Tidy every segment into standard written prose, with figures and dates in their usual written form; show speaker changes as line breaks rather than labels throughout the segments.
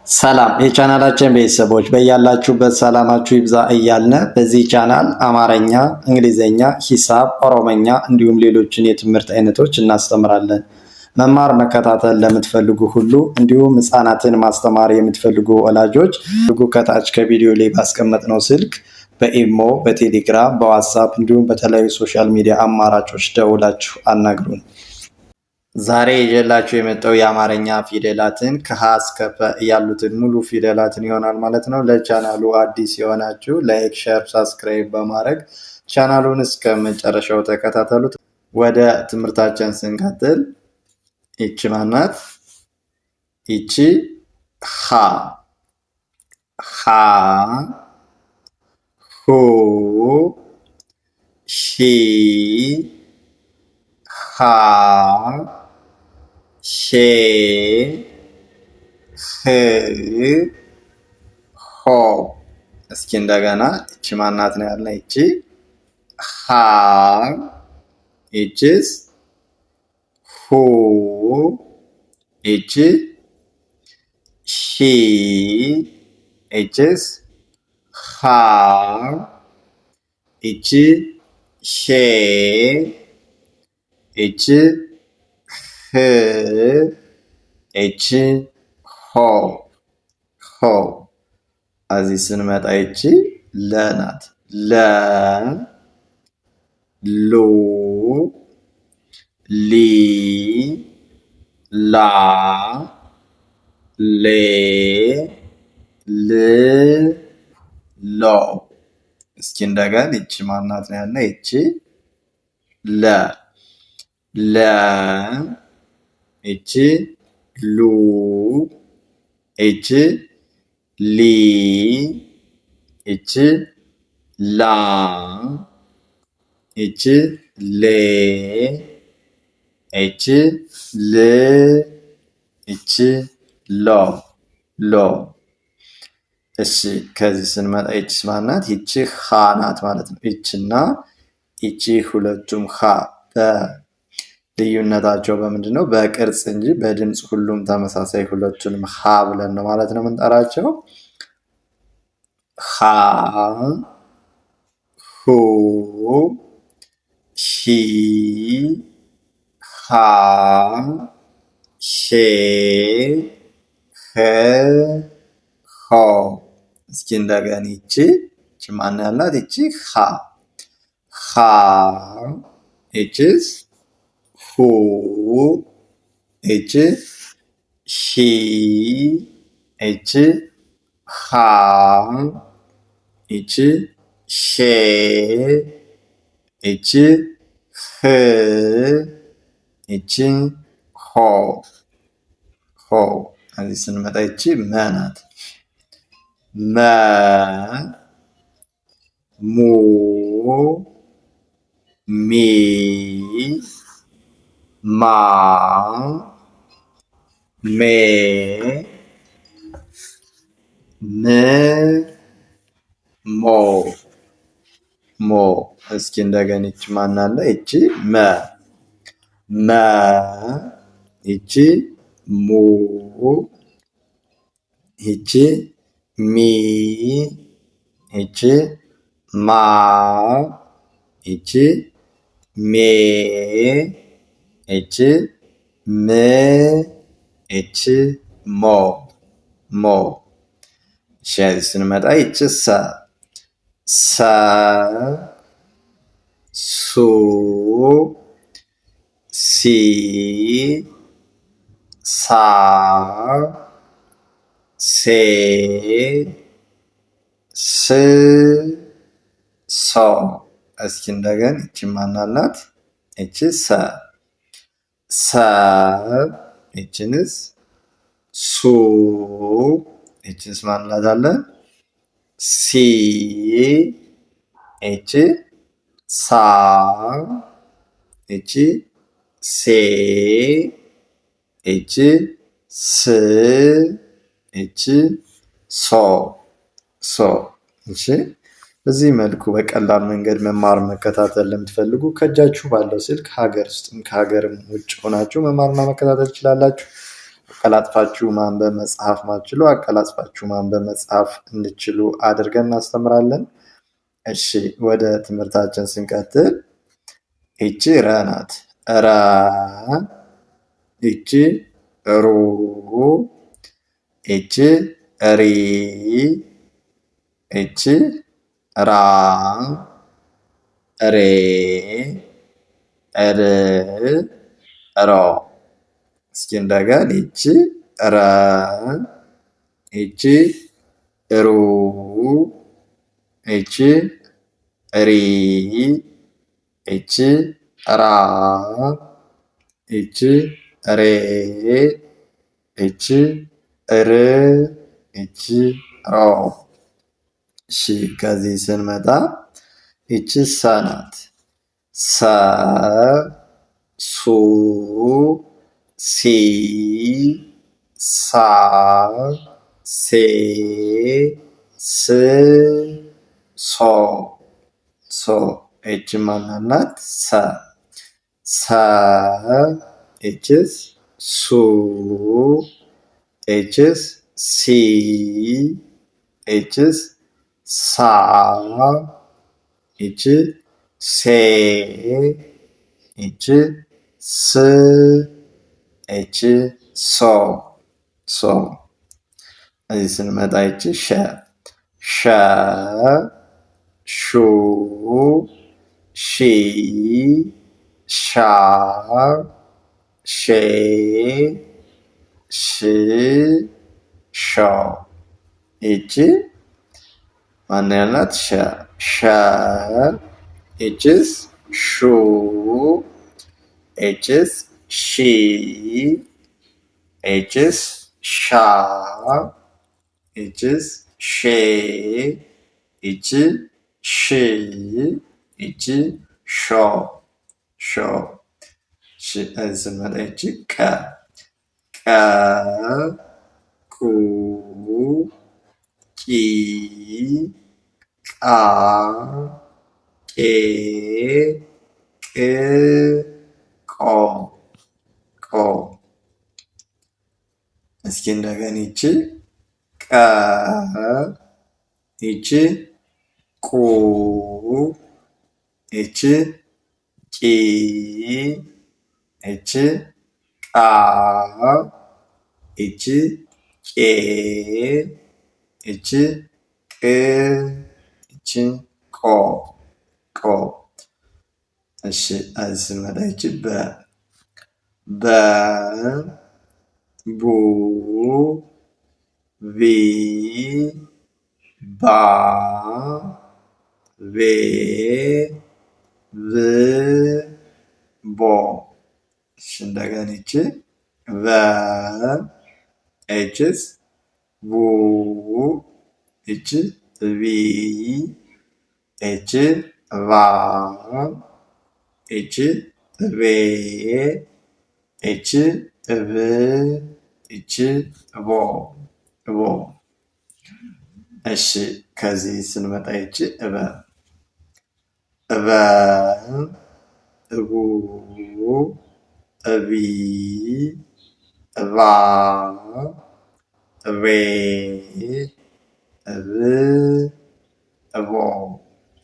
ሰላም የቻናላችን ቤተሰቦች በያላችሁበት ሰላማችሁ ይብዛ እያልን በዚህ ቻናል አማርኛ፣ እንግሊዘኛ፣ ሂሳብ፣ ኦሮሞኛ እንዲሁም ሌሎችን የትምህርት አይነቶች እናስተምራለን። መማር መከታተል ለምትፈልጉ ሁሉ እንዲሁም ህፃናትን ማስተማር የምትፈልጉ ወላጆች ከታች ከቪዲዮ ላይ ባስቀመጥነው ስልክ በኢሞ፣ በቴሌግራም፣ በዋትሳፕ እንዲሁም በተለያዩ ሶሻል ሚዲያ አማራጮች ደውላችሁ አናግሩን። ዛሬ ይዤላችሁ የመጣው የአማርኛ ፊደላትን ከሀ እስከ ፐ ያሉትን ሙሉ ፊደላትን ይሆናል ማለት ነው። ለቻናሉ አዲስ የሆናችሁ ላይክ፣ ሼር፣ ሳብስክራይብ በማድረግ ቻናሉን እስከ መጨረሻው ተከታተሉት። ወደ ትምህርታችን ስንቀጥል ይቺ ማናት? ይቺ ሀ ሀ ሁ ሂ ሃ ሄ ህ ሆ። እስኪ እንደገና ይቺ ማናት ነው ያልነው? ይቺ ሃ፣ ይቺስ ሁ፣ ይቺ ሂ፣ ይቺስ ሃ፣ ይቺ ሄ፣ ይቺ ህ፣ ይቺ ሆ ሆ። እዚህ ስንመጣ ይቺ ለ ናት። ለ፣ ሉ፣ ሊ፣ ላ፣ ሌ፣ ል፣ ሎ። እስኪ እንደገና ይቺ ማናት ነው ያልነው? ይቺ ለ ለ፣ ይቺ ሉ፣ ይቺ ሊ፣ ይቺ ላ፣ ይቺ ሌ፣ ይቺ ል፣ ይቺ ሎ ሎ። እሺ ከዚህ ስንመጣ ይቺስ ማናት? ይቺ ሀ ናት ማለት ነው። ይቺና ይቺ ሁለቱም ሀ ልዩነታቸው በምንድን ነው? በቅርጽ እንጂ በድምፅ ሁሉም ተመሳሳይ፣ ሁለቱንም ሀ ብለን ነው ማለት ነው የምንጠራቸው። ሀ፣ ሁ፣ ሂ፣ ሃ፣ ሄ፣ ህ፣ ሆ። እስኪ እንደገና ይቺ ማን ያላት? ይቺ ሀ ሀ፣ ይቺስ ሁ፣ ይቺ ሂ፣ ይቺ ሃ፣ ይቺ ሄ፣ ይቺ ህ፣ ይቺ ሆ ሆ። እዚህ ስንመጣ ይቺ መ ናት። መ፣ ሙ፣ ሚ፣ ማ፣ ሜ፣ ም፣ ሞ ሞ። እስኪ እንደገና ይቺ ማን አለ? ይቺ መ መ፣ ይቺ ሙ፣ ይቺ ሚ፣ ይቺ ማ፣ ይቺ ሜ፣ ይቺ ም፣ ይቺ ሞ ሞ። እሺ ስንመጣ ይቺ ሰ ሰ፣ ሱ፣ ሲ፣ ሳ፣ ሴ፣ ስ፣ ሶ። እስኪ እንደገና ይቺ ማናላት? ይቺ ሰ ሰ፣ ይቺንስ ሱ፣ ይቺንስ ማናት አለ? ሲ፣ ይቺ ሳ፣ ይቺ ሴ፣ ይቺ ስ፣ ይቺ ሶ ሶ። እሺ በዚህ መልኩ በቀላል መንገድ መማር መከታተል ለምትፈልጉ ከእጃችሁ ባለው ስልክ ሀገር ውስጥም ከሀገርም ውጭ ሆናችሁ መማርና መከታተል ትችላላችሁ። አቀላጥፋችሁ ማንበብ መጻፍ ማትችሉ አቀላጥፋችሁ ማንበብ መጻፍ እንድችሉ አድርገን እናስተምራለን። እሺ ወደ ትምህርታችን ስንቀጥል ይቺ ረ ናት። ረ፣ ይቺ ሩ፣ ይቺ ሪ፣ ይቺ ራ፣ ሬ፣ ር፣ ሮ። እስኪ እንደገና ይቺ ረ፣ ይቺ ሩ፣ ይቺ ሪ፣ ይቺ ራ፣ ይቺ ሬ፣ ይቺ ር፣ ይቺ ሮ። እሺ ከዚህ ስንመጣ ይቺ ሰ ናት። ሰ፣ ሱ፣ ሲ፣ ሳ፣ ሴ፣ ስ፣ ሶ፣ ሶ። ይቺ ማናት ናት? ሰ። ሰ፣ ይቺስ ሱ፣ ይቺስ ሲ፣ ይቺስ ሳ፣ ይቺ ሴ፣ ይቺ ስ፣ ይቺ ሶ፣ ሶ። እዚህ ስንመጣ ይቺ ሸ። ሸ፣ ሹ፣ ሺ፣ ሻ፣ ሼ፣ ሽ፣ ሾ። ይቺ ማን ያልናት? ሸ። ሸ፣ ይቺስ ሹ፣ ይቺስ ሺ፣ ይቺስ ሻ፣ ይቺስ ሼ፣ ይቺ ሽ፣ ይቺ ሾ፣ ሾ። እዚህ ስንመጣ ይቺ ቀ። ቀ፣ ቁ፣ ቂ፣ ቃ፣ ቄ፣ ቅ፣ ቆ፣ ቆ። እስኪ እንደገና ይቺ ቀ፣ ይቺ ቁ፣ ይቺ ቂ፣ ይቺ ቃ፣ ይቺ ቄ፣ ይቺ ቅ፣ ይቺ ቆ፣ ቆ። እሺ እዚህ ስንመጣ ይቺ በ። በ፣ ቡ፣ ቪ፣ ባ፣ ቬ፣ ቭ፣ ቦ። እሺ እንደገና ይቺ ቨ፣ ይቺስ ቡ፣ ይቺ ቪ፣ ይቺ ቫ፣ ይቺ ቬ፣ ይቺ ቭ፣ ይቺ ቮ፣ ቮ። እሺ ከዚህ ስንመጣ ይቺ እበ። እበ፣ እቡ፣ እቢ፣ እባ፣ እቤ፣ እብ፣ እቦ።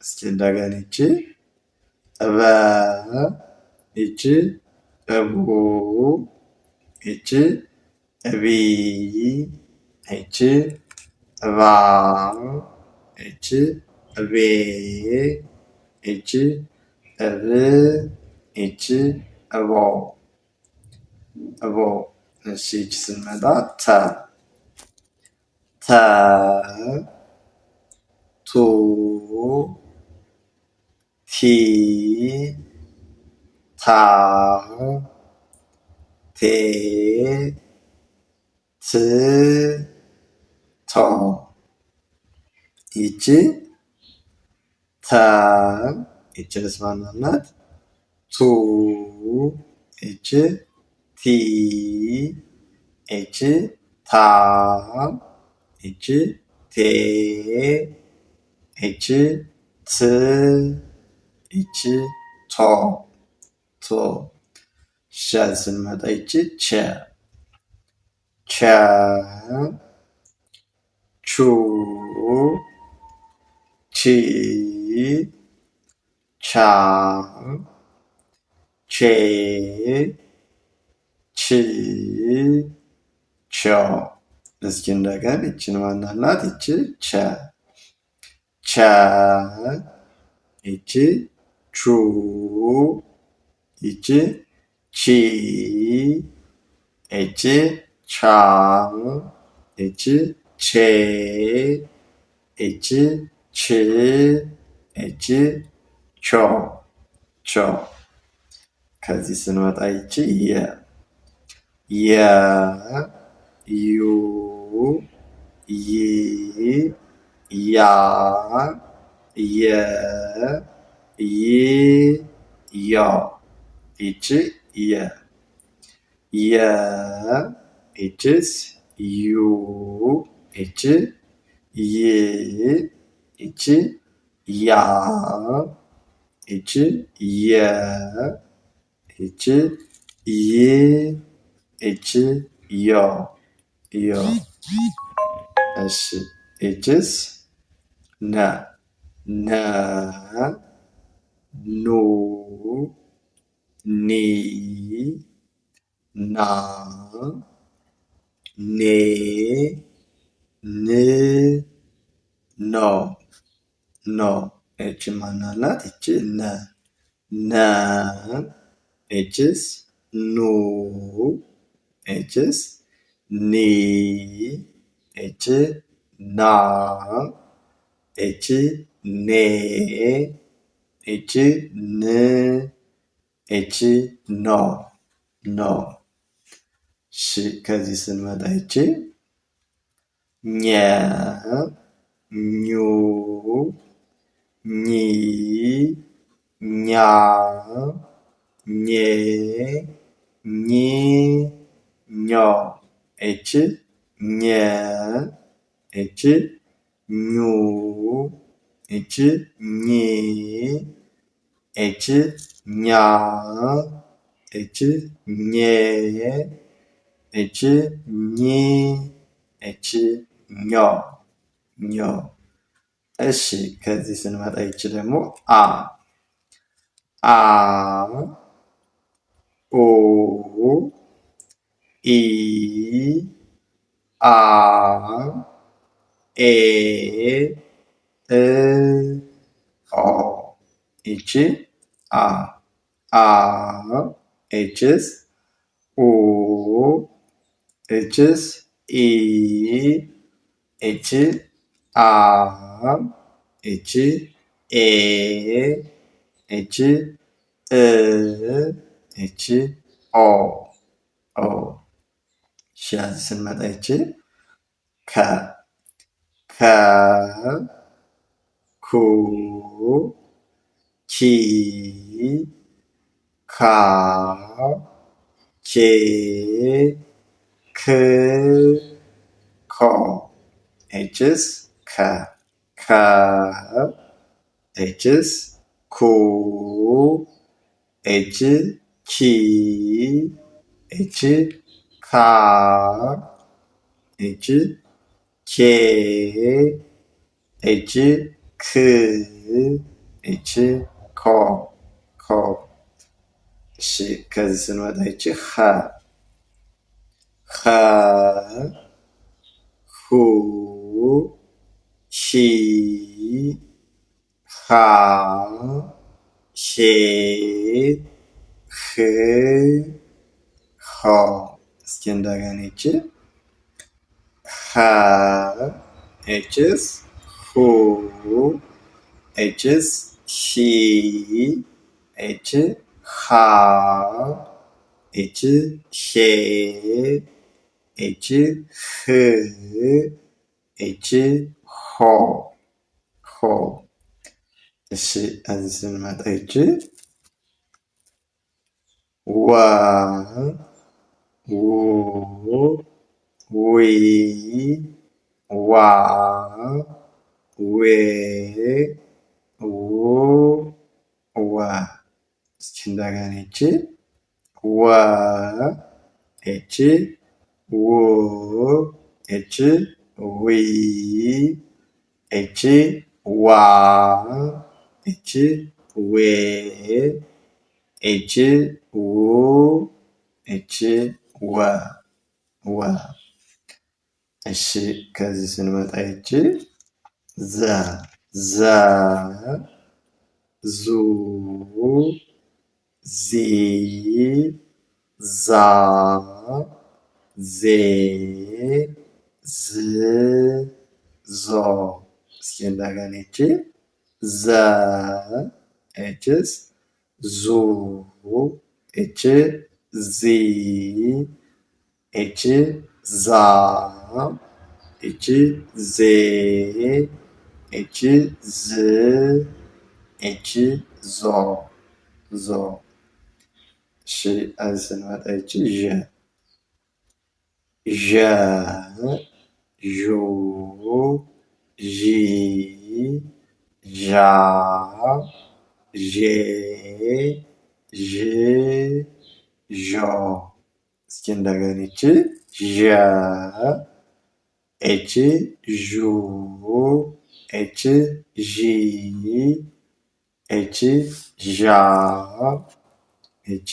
እስኪ እንደገና ይቺ እበ፣ ይቺ እቡ፣ ይቺ እቢ፣ ይቺ እባ፣ ይቺ እቤ፣ ይቺ እብ፣ ይቺ እቦ፣ እቦ። እሺ ይቺ ስንመጣ ተ። ተ፣ ቱ፣ ቲ፣ ታ፣ ቴ፣ ት፣ ቶ። ይቺ ተ፣ ይቺንስ ማናት ናት? ቱ፣ ይቺ ቲ፣ ይቺ ታ፣ ይቺ ቴ፣ ይቺ ት፣ ይቺ ቶ፣ ቶ። ሸ ስንመጣ ይቺ ቸ። ቸ ቹ ቺ ቻ ቼ ቺ ቾ። እስኪ እንደገና ይችን ማናላት? ይች ቸ ቸ ይች ቹ ይች ቺ ይች ቻ ይች ቼ ይች ች ይች ቾ ቾ። ከዚህ ስንመጣ ይች የ የ ዩ ይ ያ የ ይ ዮ። ይች የ የ ይችስ ዩ ይች ይ ይች ያ ይች የ ይች ይ ይች ዮ ዮ። እሺ ይችስ ነ ነ ኑ ኒ ና ኔ ን ኖ ኖ። ይች ማናላት? ይች ነ ነ ይችስ ኑ ይችስ ኒ ይች ና ይች ኔ ይች ን ይች ኖ ኖ። እሺ ከዚህ ስንመጣ ይች ኘ ኙ ኚ ኛ ኜ ኚ ኞ። ይች ኘ ይች ኙ ይች ኚ ይች ኛ ይች ኜ ይች ኚ ይች ኞ ኞ። እሺ ከዚህ ስንመጣ ይች ደግሞ አ አ ኦ ኢ አ ኤ እ ኦ። ይች አ አ ይችስ ኡ ይችስ ኢ ይች አ ይች ኤ ይች እ ይች ኦ ኦ። እሺ ስንመጣ ይች ከ ከ ኩ ኪ ካ ኬ ክ ኮ። ይችስ ከ ከ ይችስ ኩ ይች ኪ ይች ካ ይች ኬ ይች ክ ይች ኮ ኮ። እሺ ከዚህ ስንመጣ ይች ኸ ኸ ሁ ሂ ሃ ሄ ህ ሆ። እስኪ እንደገና ይች ኸ ይችስ ሁ ይችስ ሂ ይች ሃ ይች ሄ ይች ህ ይች ሆ ሆ። እሺ እዚህ ስንመጣ ይች ወ ው ዊ ዋ ዌ ው ወ። እስኪ እንደገና ይች ወ ይች ው እች ዊ እች ዋ እች ዌ እች ው እች ወ ወ። እሺ ከዚህ ስንመጣ ይች ዘ ዘ ዙ ዚ ዛ ዜ ዝ ዞ። እስኪ እንደገና ይች ዘ እችስ ዙ እች ዚ እች ዛ እች ዜ እች ዝ እች ዞ ዞ። እሺ እዚህ ስንመጣ ይች ዠ ዠ ዡ ዢ ዣ ዤ ዥ ዦ። እስኪ እንደገና ይች ዠ እች ዡ እች ዢ እች ዣ እች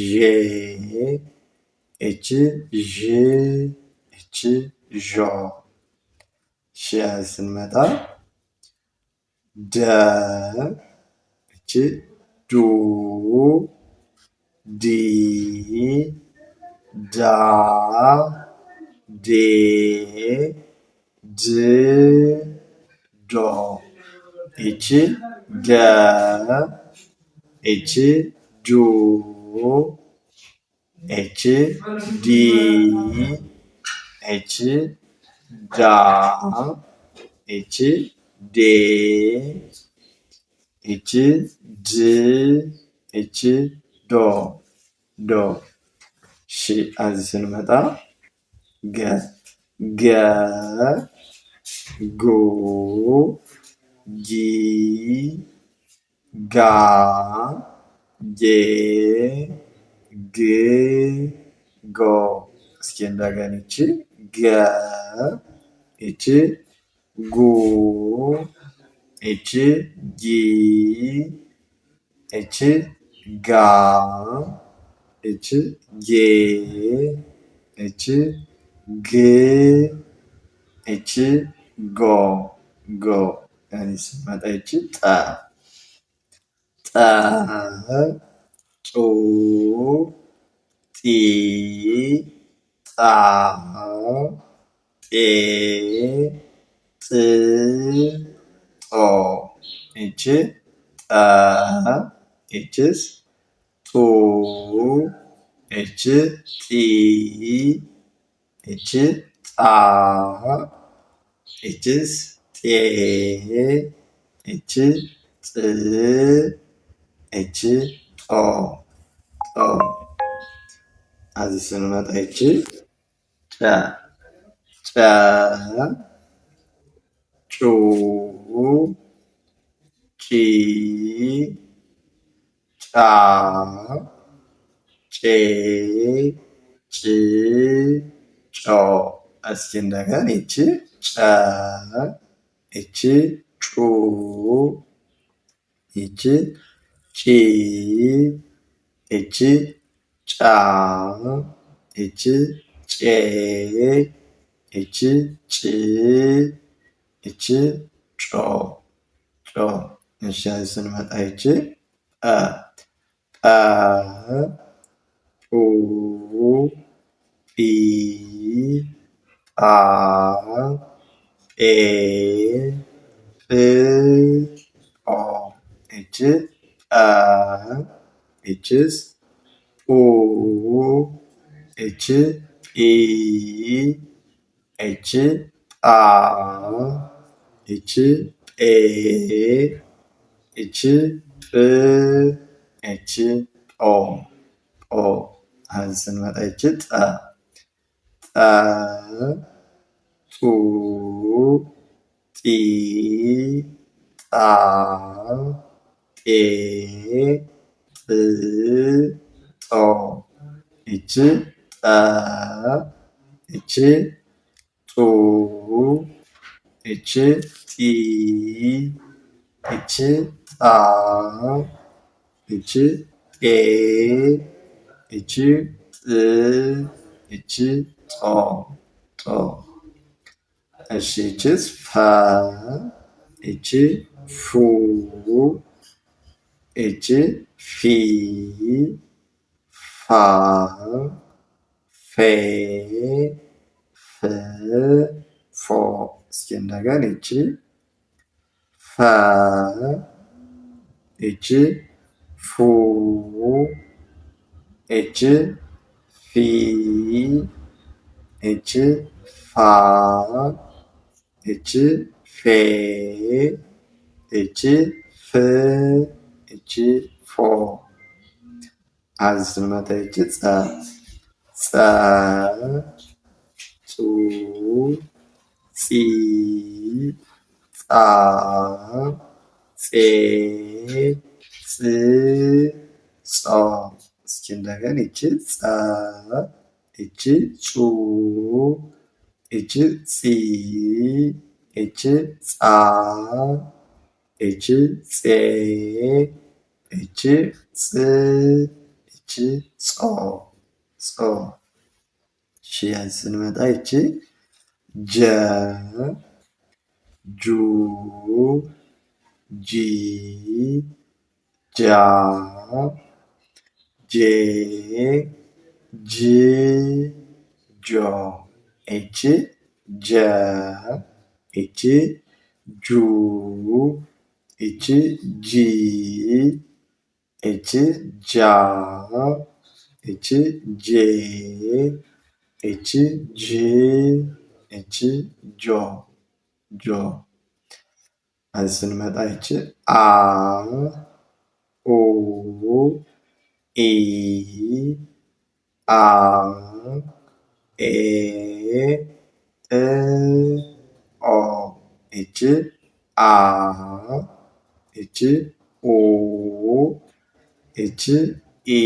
ዤ እች ዥ እች ዦ። እሺ ስንመጣ ደ እች ዱ ዲ ዳ ዴ ድ ዶ። እች ደ እች ዱ እች ዲ እች ዳ እች ዴ እች ድ እች ዶ ዶ። እሺ እዚህ ስንመጣ ገ ገ ጉ ጊ ጋ ጌ ግ ጎ። እስኪ እንደገና ይች ገ ይች ጉ ይች ጊ ይች ጋ ይች ጌ ይች ግ ይች ጎ ጎ። እዚህ ስመጣ ይች ጠ ጠ ጡ ጢ ጣ ጤ ጥ ጦ። ይች ጠ ይችስ ጡ ይች ጢ ይች ጣ ይችስ ጤ ይች ጥ ይች ጦ ጦ። እዚህ ስንመጣ ይች ጨ ጨ ጩ ጪ ጫ ጬ ጭ ጮ። እስኪ እንደገና ይች ጨ ይች ጩ ይች ጪ ይች ጫ ይች ጬ ይች ጭ ይች ጮ ጮ። እሺ ስንመጣ ይች ጰ ጰ ጱ ጲ ጳ ጴ ጵ ጶ። ይች ጰ ይችስ ጱ ይች ጲ ይች ጳ ይች ጴ ይች ጵ ይች ጶ ጶ። እዚህ ስንመጣ ይች ጠ ጠ ጡ ጢ ጣ ጤ ጥ ጦ። ይች ጠ እች ጡ እች ጢ እች ጣ እች ጤ እች ጥ እች ጦ ጦ። እሺ እችስ ፈ እች ፉ እች ፊ ፋ ፌ ፍ ፎ። እስኪ እንደገና እች ፈ እች ፉ እች ፊ እች ፋ እች ፌ እች ፍ እች ፎ። አዚ ስንመጣ እች ጸ ጸ ጹ ጺ ጻ ጼ ጽ ጾ። እስኪ እንደገና እች ጸ እች ጹ እች ጺ እች ጻ እች ጼ እች ጽ እች ጾ ጾ። እሺ ያዝ ስንመጣ እች ጀ ጁ ጂ ጃ ጄ ጅ ጆ። እች ጀ እች ጁ እች ጂ እች ጃ እች ጄ እች ጅ እች ጆ ጆ። እዚህ ስንመጣ እች አ ኡ ኢ አ ኤ እ ኦ። እች አ እች ኡ እች ኢ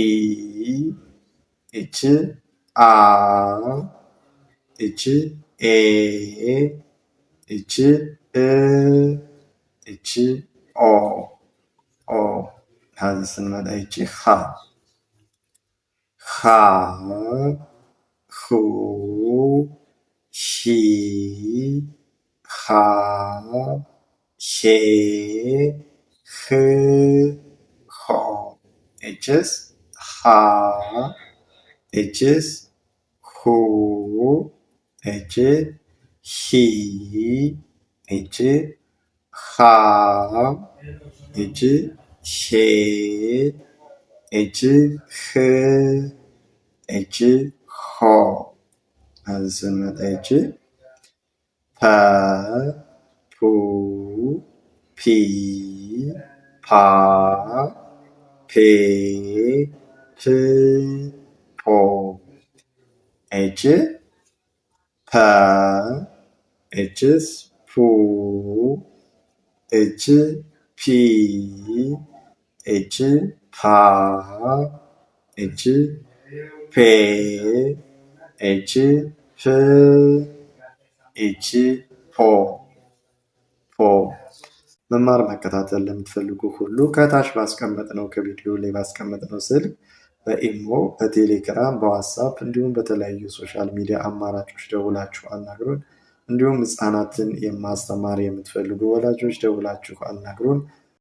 እች አ እች ኤ እች እ እች ኦ ኦ። ከዚህ ስንመጣ እች ሀ ሀ ሁ ሂ ሃ ሄ ህ ሆ። እችስ ሃ እችስ ሁ እች ሂ እች ሃ እች ሄ እች ህ እች ሆ። እዚህ ስንመጣ እች ፐ ፑ ፒ ፓ ፔ ፕ ፖ። እች ፐ እችስ ፑ እች ፒ እች ፓ እች ፔ እች ፕ እች ፖ ፖ። መማር መከታተል ለምትፈልጉ ሁሉ ከታች ባስቀመጥነው ከቪዲዮ ላይ ባስቀመጥነው ስልክ በኢሞ በቴሌግራም በዋትሳፕ እንዲሁም በተለያዩ ሶሻል ሚዲያ አማራጮች ደውላችሁ አናግሩን። እንዲሁም ህፃናትን የማስተማር የምትፈልጉ ወላጆች ደውላችሁ አናግሩን።